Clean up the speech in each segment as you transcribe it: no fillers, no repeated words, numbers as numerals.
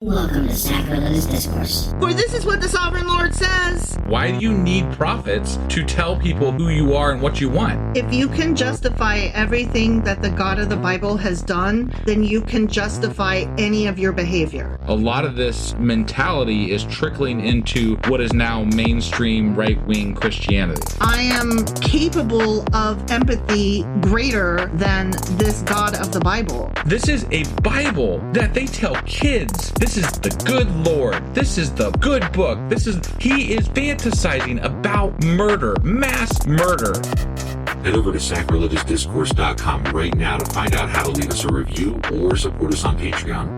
Welcome to Sacrilegious Discourse. For this is what the Sovereign Lord says. Why do you need prophets to tell people who you are and what you want? If you can justify everything that the God of the Bible has done, then you can justify any of your behavior. A lot of this mentality is trickling into what is now mainstream right-wing Christianity. I am capable of empathy greater than this God of the Bible. This is a Bible that they tell kids. This is the good Lord. This is the good book. He is fantasizing about murder, mass murder. Head over to sacrilegiousdiscourse.com right now to find out how to leave us a review or support us on Patreon.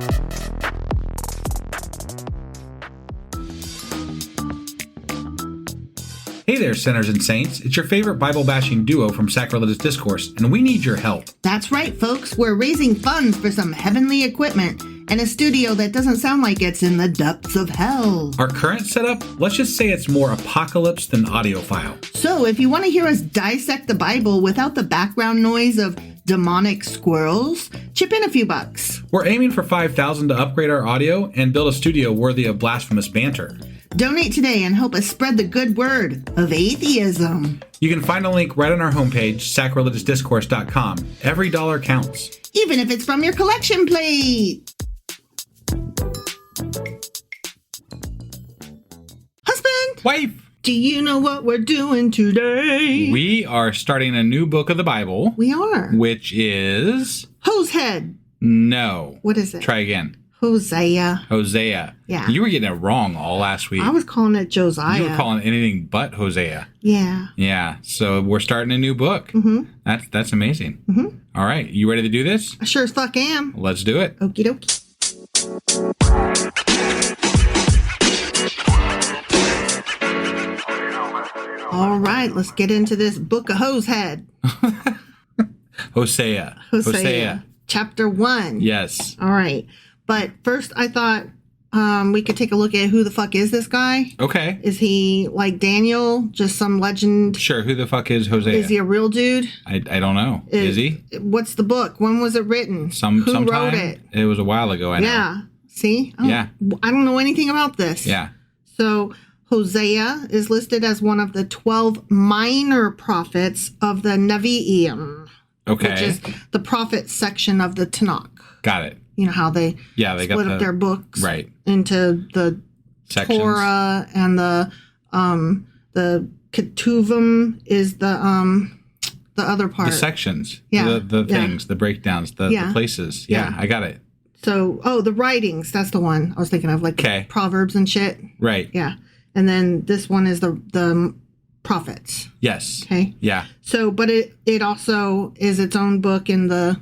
Hey there, sinners and saints. It's your favorite Bible-bashing duo from Sacrilegious Discourse, and we need your help. That's right, folks. We're raising funds for some heavenly equipment and a studio that doesn't sound like it's in the depths of hell. Our current setup, let's just say it's more apocalypse than audiophile. So if you want to hear us dissect the Bible without the background noise of demonic squirrels, chip in a few bucks. We're aiming for $5,000 to upgrade our audio and build a studio worthy of blasphemous banter. Donate today and help us spread the good word of atheism. You can find a link right on our homepage, sacrilegiousdiscourse.com. Every dollar counts. Even if it's from your collection plate. Husband! Wife! Do you know what we're doing today? We are starting a new book of the Bible. We are. Which is... Hosehead. No. What is it? Try again. Hosea. Hosea. Yeah. You were getting it wrong all last week. I was calling it Josiah. You were calling it anything but Hosea. Yeah. Yeah. So we're starting a new book. Mm-hmm. That's amazing. Mm-hmm. All right. You ready to do this? I sure as fuck am. Let's do it. Okie dokie. All right, let's get into this book of Hosehead. Hosea. Chapter 1. Yes. All right. But first I thought we could take a look at who the fuck is this guy. Okay. Is he like Daniel, just some legend? Sure. Who the fuck is Hosea? Is he a real dude? I don't know. Is he? What's the book? When was it written? Who wrote it? It was a while ago, I know. Yeah. See? Yeah. I don't know anything about this. Yeah. So Hosea is listed as one of the 12 minor prophets of the Nevi'iyim. Okay. Which is the prophet section of the Tanakh. Got it. You know how they split up their books into the sections. Torah and the Ketuvim is the other part. The sections. Yeah. The things, the breakdowns, the places. Yeah, I got it. So, the writings, that's the one I was thinking of, like Proverbs and shit. Right. Yeah. And then this one is the prophets. Yes. Okay. Yeah. So, but it also is its own book in the,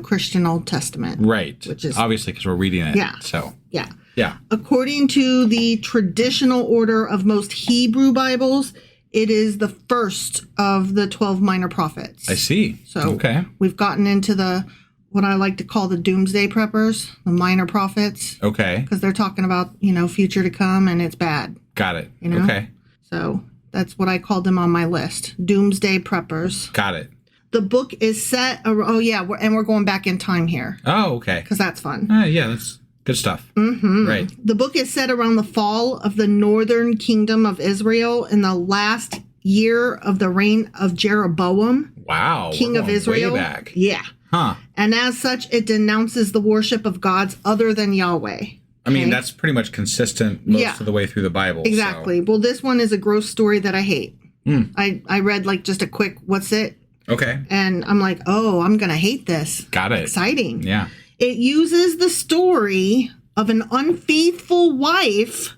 Christian Old Testament. Right. Which is obviously because we're reading it. Yeah. So. Yeah. Yeah. According to the traditional order of most Hebrew Bibles, it is the first of the 12 minor prophets. I see. So we've gotten into what I like to call the Doomsday preppers, the minor prophets. Okay. Because they're talking about, future to come and it's bad. Got it. Okay. So that's what I called them on my list. Doomsday preppers. Got it. The book is set. We're going back in time here. Oh, okay. Because that's fun. Yeah, that's good stuff. Mm-hmm. Right. The book is set around the fall of the northern kingdom of Israel in the last year of the reign of Jeroboam. Wow. King of Israel. Way back. Yeah. Huh. And as such, it denounces the worship of gods other than Yahweh. I mean, that's pretty much consistent most of the way through the Bible. Exactly. So. Well, this one is a gross story that I hate. I read just a quick, what's it? Okay. And I'm like, I'm going to hate this. Got it. Exciting. Yeah. It uses the story of an unfaithful wife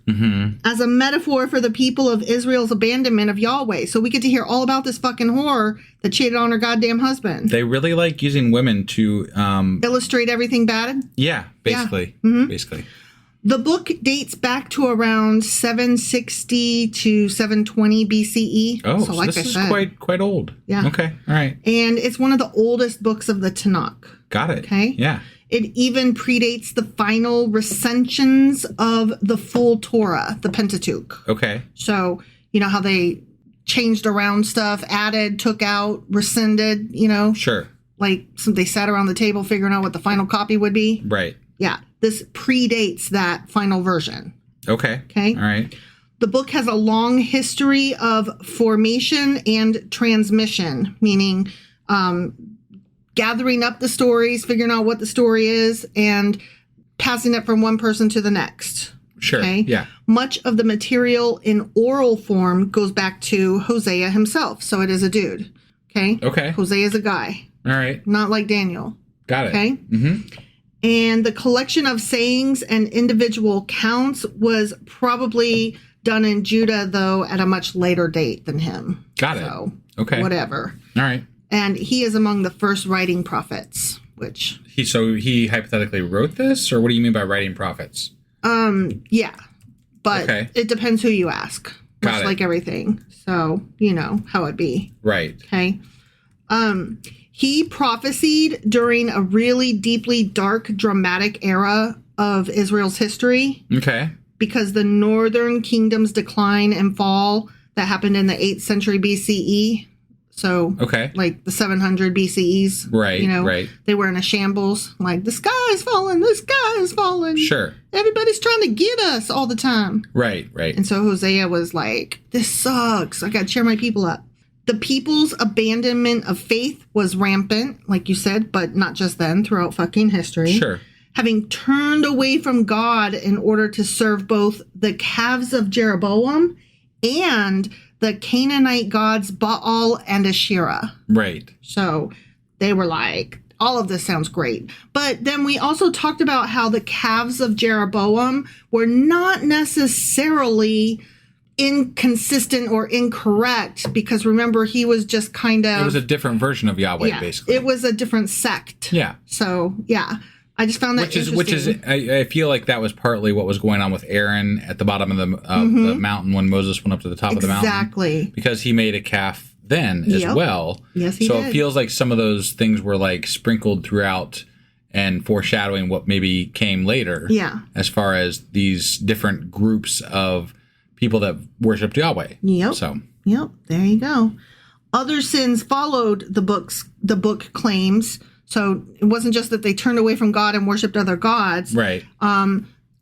as a metaphor for the people of Israel's abandonment of Yahweh. So we get to hear all about this fucking whore that cheated on her goddamn husband. They really like using women to... illustrate everything bad? Yeah, basically. Yeah. Mm-hmm. Basically. The book dates back to around 760 to 720 BCE. Oh, so this is quite old. Yeah. Okay. All right. And it's one of the oldest books of the Tanakh. Got it. Okay. Yeah. It even predates the final recensions of the full Torah, the Pentateuch. Okay. So, how they changed around stuff, added, took out, rescinded, Sure. Like they sat around the table figuring out what the final copy would be. Right. Yeah. this predates that final version. Okay. Okay. All right. The book has a long history of formation and transmission, meaning gathering up the stories, figuring out what the story is, and passing it from one person to the next. Sure. Okay? Yeah. Much of the material in oral form goes back to Hosea himself. So it is a dude. Okay. Okay. Hosea is a guy. All right. Not like Daniel. Got it. Okay. Mm-hmm. And the collection of sayings and individual counts was probably done in Judah, though, at a much later date than him. Got it. So, okay. Whatever. All right. And he is among the first writing prophets, which... He hypothetically wrote this? Or what do you mean by writing prophets? Yeah. But okay. It depends who you ask. Much like everything. So, you know how it be. Right. Okay. He prophesied during a really deeply dark, dramatic era of Israel's history. Okay. Because the northern kingdom's decline and fall that happened in the 8th century BCE. So, okay. Like the 700 BCEs. Right, you know, right. They were in a shambles. Like, the sky is falling, the sky is falling. Sure. Everybody's trying to get us all the time. Right, right. And so Hosea was like, this sucks. I got to cheer my people up. The people's abandonment of faith was rampant, like you said, but not just then, throughout fucking history. Sure. Having turned away from God in order to serve both the calves of Jeroboam and the Canaanite gods Baal and Asherah. Right. So they were like, all of this sounds great. But then we also talked about how the calves of Jeroboam were not necessarily inconsistent or incorrect, because remember, he was just kind of... It was a different version of Yahweh, basically. It was a different sect. Yeah. So, yeah. I just found that interesting. Which is, I feel like that was partly what was going on with Aaron at the bottom of the mountain when Moses went up to the top of the mountain. Exactly. Because he made a calf then as well. Yes, he did. So it feels like some of those things were like sprinkled throughout and foreshadowing what maybe came later. Yeah. As far as these different groups of people that worshipped Yahweh. Yep. So. Yep. There you go. Other sins followed the book claims. So it wasn't just that they turned away from God and worshipped other gods. Right.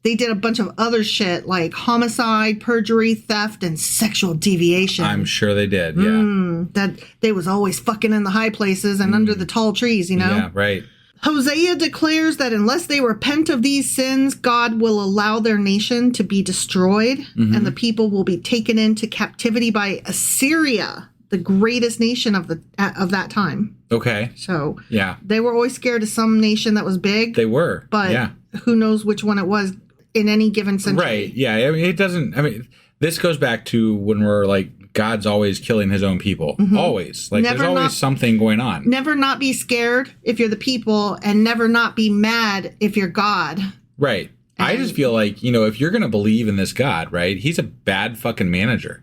They did a bunch of other shit like homicide, perjury, theft, and sexual deviation. I'm sure they did, yeah. That they was always fucking in the high places and under the tall trees, you know? Yeah, right. Hosea declares that unless they repent of these sins, God will allow their nation to be destroyed, and the people will be taken into captivity by Assyria, the greatest nation of that time. Okay. So yeah, they were always scared of some nation that was big. They were, but who knows which one it was in any given century. Right. Yeah. I mean, it doesn't. I mean, this goes back to when we're like, God's always killing his own people. Always. Like, there's always something going on. Never not be scared if you're the people, and never not be mad if you're God. Right. I just feel like, you know, if you're going to believe in this God, right, he's a bad fucking manager.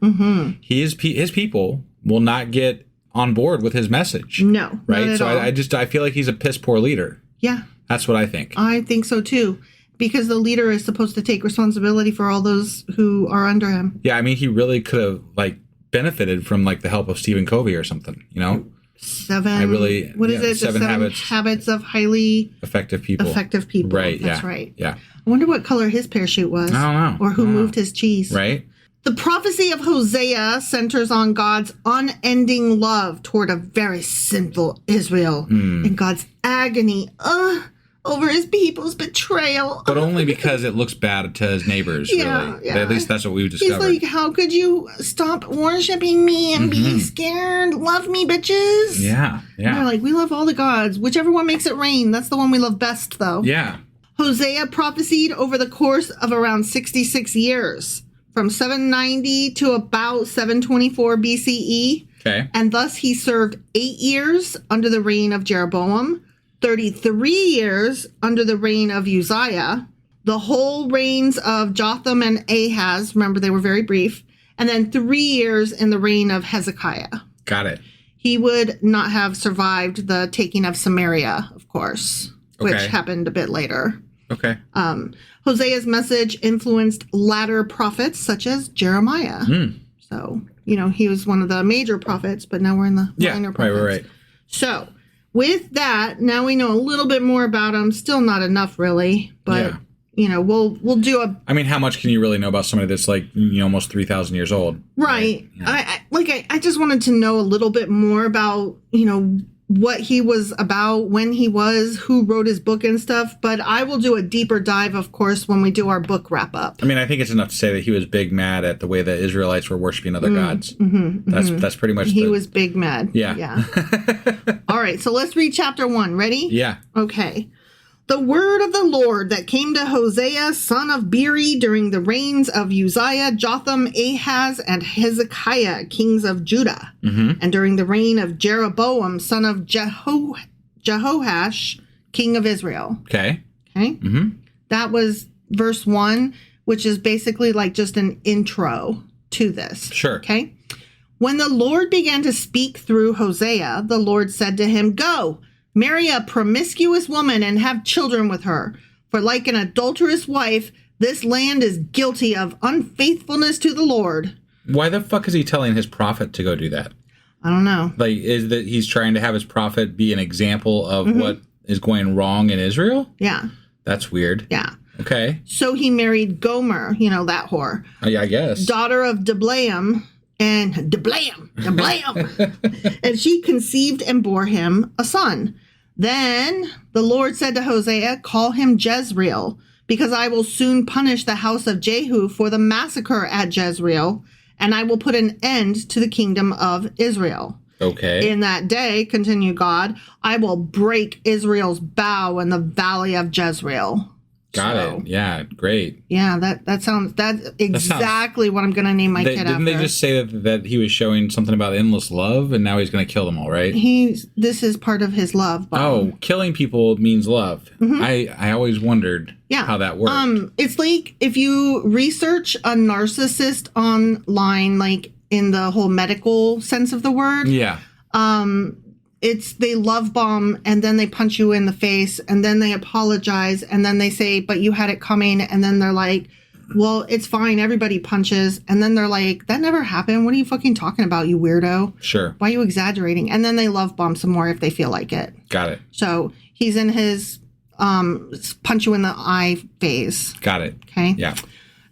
His people will not get on board with his message. No. Right. Not at all. I feel like he's a piss poor leader. Yeah. That's what I think. I think so too. Because the leader is supposed to take responsibility for all those who are under him. Yeah. I mean, he really could have, like, benefited from, like, the help of Stephen Covey or something, you know? Seven habits of highly effective people. Right. That's right. Yeah. I wonder what color his parachute was. I don't know. Or who moved his cheese. Right. The prophecy of Hosea centers on God's unending love toward a very sinful Israel and God's agony over his people's betrayal. But only because it looks bad to his neighbors, really. Yeah. At least that's what we've discovered. He's like, how could you stop worshiping me and be scared? Love me, bitches. Yeah, yeah. And they're like, we love all the gods. Whichever one makes it rain. That's the one we love best, though. Yeah. Hosea prophesied over the course of around 66 years, from 790 to about 724 BCE. Okay. And thus he served 8 years under the reign of Jeroboam, 33 years under the reign of Uzziah, the whole reigns of Jotham and Ahaz, remember they were very brief, and then 3 years in the reign of Hezekiah. Got it. He would not have survived the taking of Samaria, of course, which happened a bit later. Okay. Hosea's message influenced latter prophets such as Jeremiah. So, you know, he was one of the major prophets, but now we're in the minor prophets. Right. So, with that, now we know a little bit more about him. Still not enough, really, but we'll do a I mean, how much can you really know about somebody that's like almost 3,000 years old? right. Yeah. I just wanted to know a little bit more about what he was about, when he was, who wrote his book and stuff. But I will do a deeper dive, of course, when we do our book wrap up. I mean, I think it's enough to say that he was big mad at the way the Israelites were worshiping other gods. That's pretty much. He was big mad. Yeah. All right, so let's read chapter 1. Ready? Yeah. Okay. The word of the Lord that came to Hosea, son of Beeri, during the reigns of Uzziah, Jotham, Ahaz, and Hezekiah, kings of Judah, and during the reign of Jeroboam, son of Jehoash, king of Israel. Okay. That was verse 1, which is basically like just an intro to this. Sure. Okay. When the Lord began to speak through Hosea, the Lord said to him, "Go, marry a promiscuous woman and have children with her. For like an adulterous wife, this land is guilty of unfaithfulness to the Lord." Why the fuck is he telling his prophet to go do that? I don't know. Like, is that he's trying to have his prophet be an example of what is going wrong in Israel? Yeah. That's weird. Yeah. Okay. So he married Gomer, that whore. Yeah, I guess. Daughter of Diblaim. And Diblaim. And she conceived and bore him a son. Then the Lord said to Hosea, "Call him Jezreel, because I will soon punish the house of Jehu for the massacre at Jezreel, and I will put an end to the kingdom of Israel." Okay. In that day, continued God, "I will break Israel's bow in the valley of Jezreel." Got it. Yeah, great. Yeah, that's exactly what I'm going to name my kid after. Didn't they just say that he was showing something about endless love, and now he's going to kill them all, right? This is part of his love bomb. Oh, killing people means love. I always wondered how that worked. It's like if you research a narcissist online, like in the whole medical sense of the word. Yeah. They love bomb, and then they punch you in the face, and then they apologize, and then they say, "But you had it coming," and then they're like, "Well, it's fine, everybody punches," and then they're like, "That never happened. What are you fucking talking about, you weirdo? Sure. Why are you exaggerating?" And then they love bomb some more if they feel like it. Got it. So he's in his punch you in the eye phase. Got it. Okay. Yeah.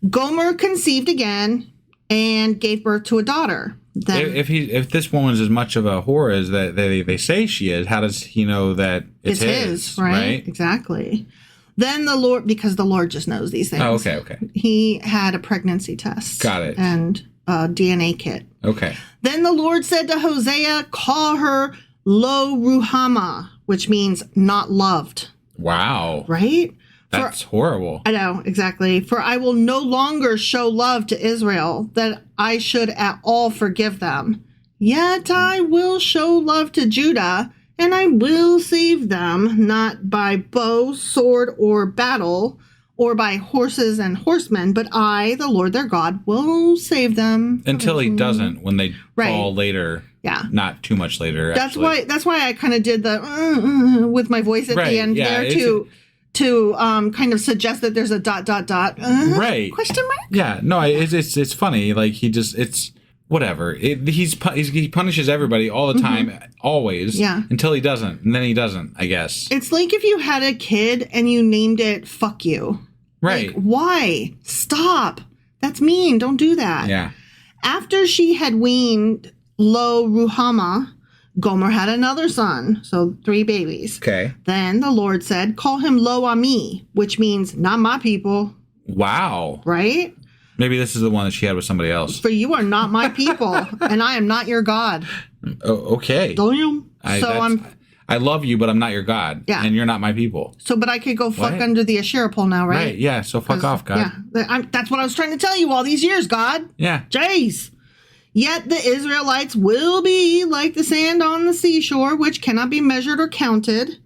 Gomer conceived again and gave birth to a daughter. Then, if this woman's as much of a whore as that they say she is, how does he know that it's his? Right? Exactly. Then the Lord, because the Lord just knows these things. Oh, okay. He had a pregnancy test. Got it. And a DNA kit. Okay. Then the Lord said to Hosea, "Call her Lo-Ruhama," which means not loved. Wow. Right? That's horrible. I know, exactly. "For I will no longer show love to Israel, that I should at all forgive them. Yet I will show love to Judah, and I will save them, not by bow, sword, or battle, or by horses and horsemen, but I, the Lord their God, will save them." Until he doesn't, when they fall later. Yeah. Not too much later, That's why I kind of did the with my voice at the end there, to kind of suggest that there's a ... right question mark. Yeah, no, it's funny. Like it's whatever. He punishes everybody all the time, always. Yeah. Until he doesn't, and then he doesn't. I guess It's like if you had a kid and you named it "fuck you." Right. Like, why? Stop. That's mean. Don't do that. Yeah. After she had weaned Lo-Ruhama, Gomer had another son, so 3 babies. Okay. Then the Lord said, "Call him Lo-Ammi," which means not my people. Wow. Right? Maybe this is the one that she had with somebody else. "For you are not my people, and I am not your God." Oh, okay. Damn. I love you, but I'm not your God. Yeah. And you're not my people. So, but I could go fuck What? under the Asherah pole now, right? Right. Yeah. So fuck off, God. Yeah. That's what I was trying to tell you all these years, God. Yeah. Jeez. "Yet the Israelites will be like the sand on the seashore, which cannot be measured or counted.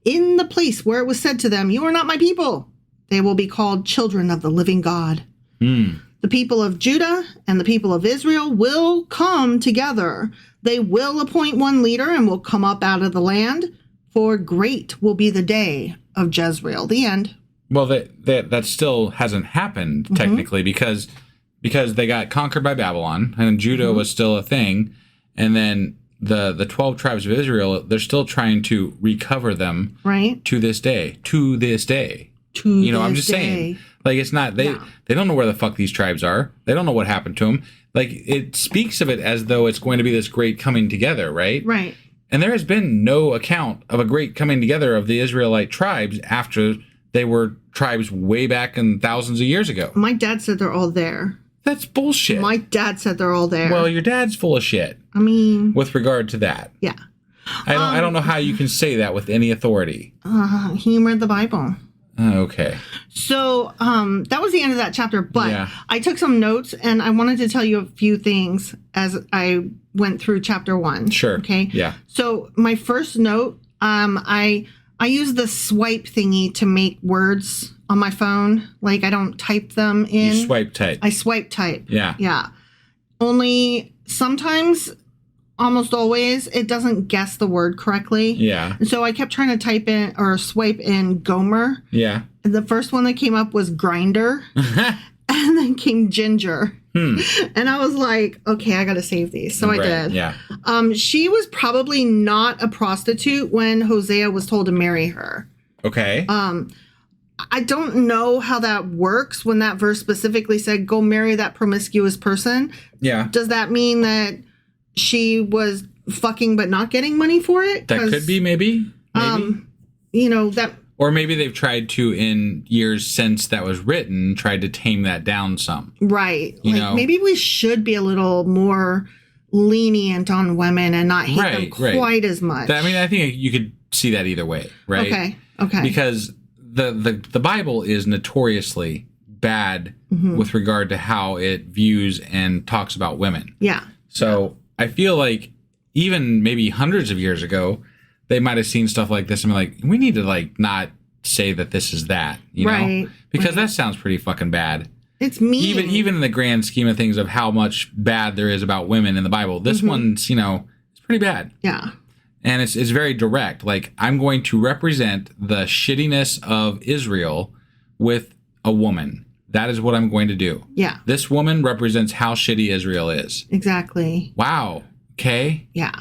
In the place where it was said to them, 'You are not my people,' they will be called children of the living God." The people of Judah and the people of Israel will come together. They will appoint one leader and will come up out of the land, for great will be the day of Jezreel. The end. Well, that still hasn't happened technically because they got conquered by Babylon and Judah was still a thing, and then the 12 tribes of Israel, they're still trying to recover them Right. to this day. I'm just saying, like, it's not, they don't know where the fuck these tribes are. They don't know what happened to them. Like, it speaks of it as though it's going to be this great coming together, right? Right. And there has been no account of a great coming together of the Israelite tribes after they were tribes way back in thousands of years ago. My dad said they're all there. That's bullshit. My dad said they're all there. Well, your dad's full of shit. I mean, with regard to that. Yeah. I don't know how you can say that with any authority. He read the Bible. Okay. So that was the end of that chapter, but I took some notes and I wanted to tell you a few things as I went through chapter 1. Sure. Okay. Yeah. So my first note, I use the swipe thingy to make words on my phone. Like, I don't type them in. You swipe type. I swipe type. Yeah. Yeah. Only sometimes, almost always, it doesn't guess the word correctly. Yeah. And so I kept trying to type in or swipe in Gomer. Yeah. And the first one that came up was grinder. And then came ginger. And I was like, okay, I got to save these. So I did. Yeah. She was probably not a prostitute when Hosea was told to marry her. Okay. I don't know how that works when that verse specifically said, go marry that promiscuous person. Yeah. Does that mean that she was fucking but not getting money for it? That could be, maybe. That... Or maybe they've tried to, in years since that was written, tried to tame that down some. Right. Maybe we should be a little more lenient on women and not hate them quite as much. I think you could see that either way, right? Okay. Because the Bible is notoriously bad with regard to how it views and talks about women. Yeah. So I feel like even maybe hundreds of years ago, they might have seen stuff like this and be like, we need to not say that this is that, know? Because that sounds pretty fucking bad. It's mean. Even in the grand scheme of things of how much bad there is about women in the Bible, this one's, it's pretty bad. Yeah. And it's very direct. Like, I'm going to represent the shittiness of Israel with a woman. That is what I'm going to do. Yeah. This woman represents how shitty Israel is. Exactly. Wow. Okay. Yeah.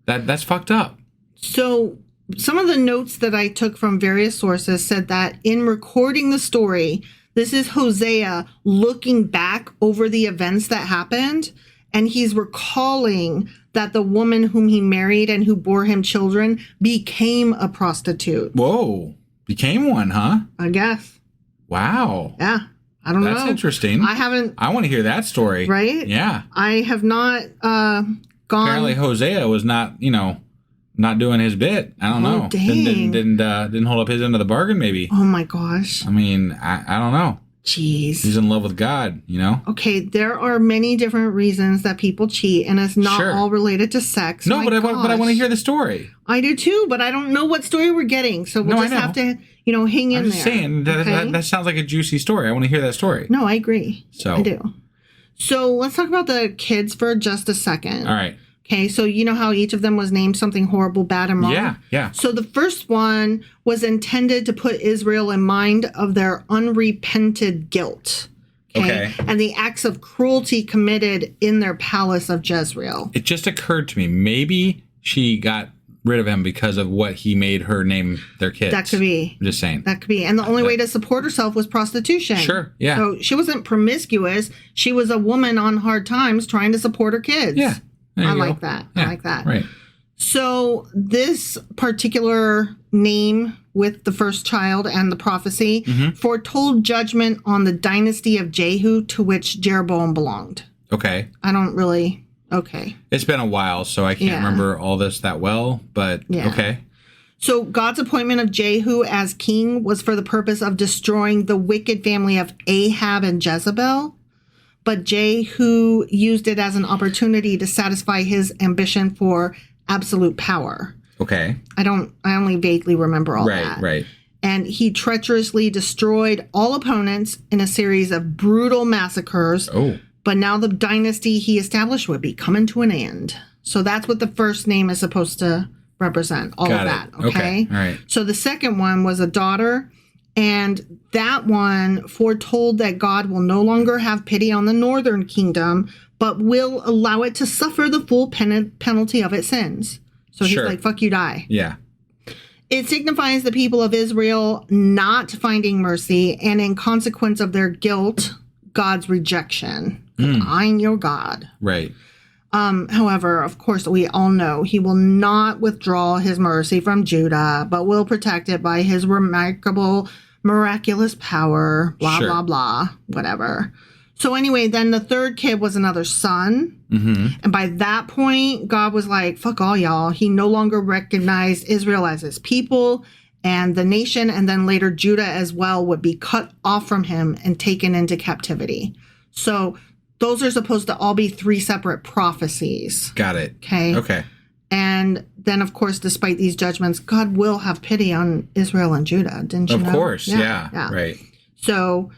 That's fucked up. So some of the notes that I took from various sources said that in recording the story, this is Hosea looking back over the events that happened, and he's recalling that the woman whom he married and who bore him children became a prostitute. Whoa. Became one, huh? I guess. Wow. Yeah. I don't know. That's interesting. I want to hear that story. Right? Yeah. I have not gone. Apparently Hosea was not, not doing his bit. I don't know. Dang. Didn't hold up his end of the bargain, maybe. Oh my gosh. I mean, I don't know. Jeez. He's in love with God, Okay, there are many different reasons that people cheat, and it's not all related to sex. No, but I want to hear the story. I do too, but I don't know what story we're getting, so we'll just have to, hang in there. I'm just saying, that sounds like a juicy story. I want to hear that story. No, I agree. So I do. So let's talk about the kids for just a second. All right. Okay, so you know how each of them was named something horrible, bad, and wrong? Yeah. So the first one was intended to put Israel in mind of their unrepented guilt. Okay. And the acts of cruelty committed in their palace of Jezreel. It just occurred to me, maybe she got rid of him because of what he made her name their kids. That could be. I'm just saying. That could be. And the only way to support herself was prostitution. Sure, yeah. So she wasn't promiscuous. She was a woman on hard times trying to support her kids. Yeah. I like that. Yeah, I like that. Right. So this particular name with the first child and the prophecy foretold judgment on the dynasty of Jehu to which Jeroboam belonged. Okay. I don't really... Okay. It's been a while, so I can't remember all this that well, but okay. So God's appointment of Jehu as king was for the purpose of destroying the wicked family of Ahab and Jezebel. But Jehu used it as an opportunity to satisfy his ambition for absolute power. Okay. I only vaguely remember all that. Right. And he treacherously destroyed all opponents in a series of brutal massacres. Oh. But now the dynasty he established would be coming to an end. So that's what the first name is supposed to represent. All of that. Okay. All right. So the second one was a daughter. And that one foretold that God will no longer have pity on the northern kingdom, but will allow it to suffer the full penalty of its sins. So he's like, fuck you, die. Yeah. It signifies the people of Israel not finding mercy, and in consequence of their guilt, God's rejection. I'm your God. Right. However, of course, we all know he will not withdraw his mercy from Judah, but will protect it by his miraculous power, blah, Sure. blah, blah, whatever. So anyway, then the third kid was another son. And by that point, God was like, fuck all y'all. He no longer recognized Israel as his people, and the nation, and then later Judah as well, would be cut off from him and taken into captivity. So those are supposed to all be 3 separate prophecies. Got it. Okay. And then, of course, despite these judgments, God will have pity on Israel and Judah. Didn't you know? Of course. Yeah. Right. So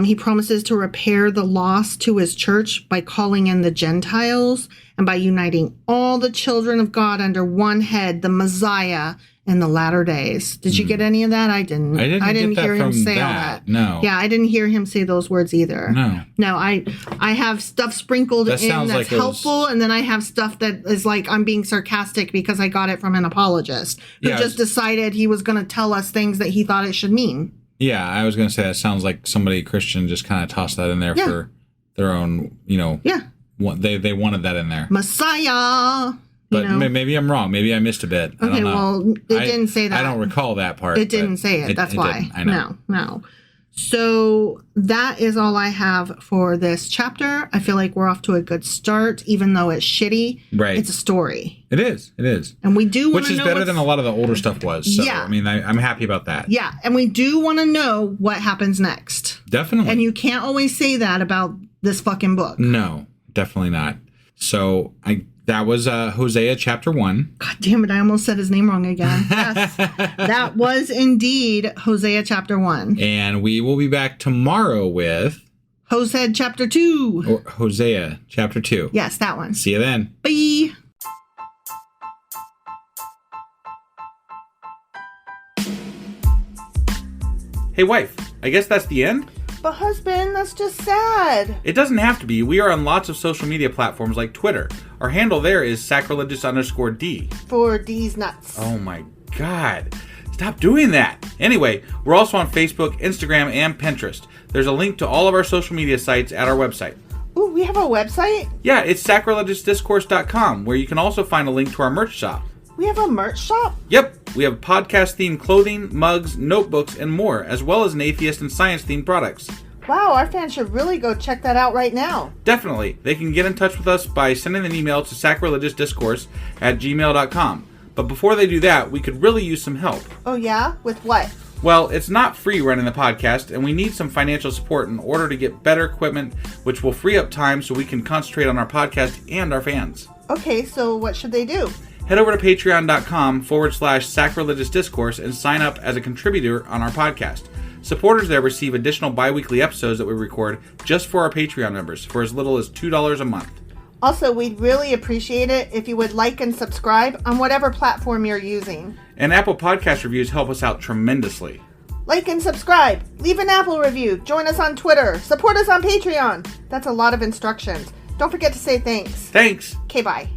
he promises to repair the loss to his church by calling in the Gentiles and by uniting all the children of God under one head, the Messiah, in the latter days. Did you get any of that? I didn't. I didn't hear him say all that. No. Yeah, I didn't hear him say those words either. No. I have stuff sprinkled in that's helpful, and then I have stuff that is like I'm being sarcastic because I got it from an apologist who just decided he was going to tell us things that he thought it should mean. Yeah, I was going to say that sounds like somebody Christian just kind of tossed that in there for their own, they wanted that in there. Messiah. But maybe I'm wrong. Maybe I missed a bit. Okay, well, it didn't say that. I don't recall that part. It didn't say it. That's why. Didn't. I know. No. So that is all I have for this chapter. I feel like we're off to a good start, even though it's shitty. Right. It's a story. It is. And we do want to know which is better than a lot of the older stuff was. So, yeah. I mean, I'm happy about that. Yeah. And we do want to know what happens next. Definitely. And you can't always say that about this fucking book. No, definitely not. So that was Hosea chapter 1. God damn it, I almost said his name wrong again. Yes, that was indeed Hosea chapter 1. And we will be back tomorrow with Hosea chapter 2. Or Hosea chapter 2. Yes, that one. See you then. Bye. Hey, wife, I guess that's the end? But husband, that's just sad. It doesn't have to be. We are on lots of social media platforms like Twitter. Our handle there is sacrilegious_D. For D's nuts. Oh my God. Stop doing that. Anyway, we're also on Facebook, Instagram, and Pinterest. There's a link to all of our social media sites at our website. Ooh, we have a website? Yeah, it's sacrilegiousdiscourse.com, where you can also find a link to our merch shop. We have a merch shop? Yep, we have podcast-themed clothing, mugs, notebooks, and more, as well as an atheist and science-themed products. Wow, our fans should really go check that out right now. Definitely. They can get in touch with us by sending an email to sacrilegiousdiscourse@gmail.com. But before they do that, we could really use some help. Oh yeah? With what? Well, it's not free running the podcast, and we need some financial support in order to get better equipment, which will free up time so we can concentrate on our podcast and our fans. Okay, so what should they do? Head over to patreon.com/sacrilegiousdiscourse and sign up as a contributor on our podcast. Supporters there receive additional bi-weekly episodes that we record just for our Patreon members for as little as $2 a month. Also, we'd really appreciate it if you would like and subscribe on whatever platform you're using. And Apple Podcast reviews help us out tremendously. Like and subscribe. Leave an Apple review. Join us on Twitter. Support us on Patreon. That's a lot of instructions. Don't forget to say thanks. Thanks. Okay, bye.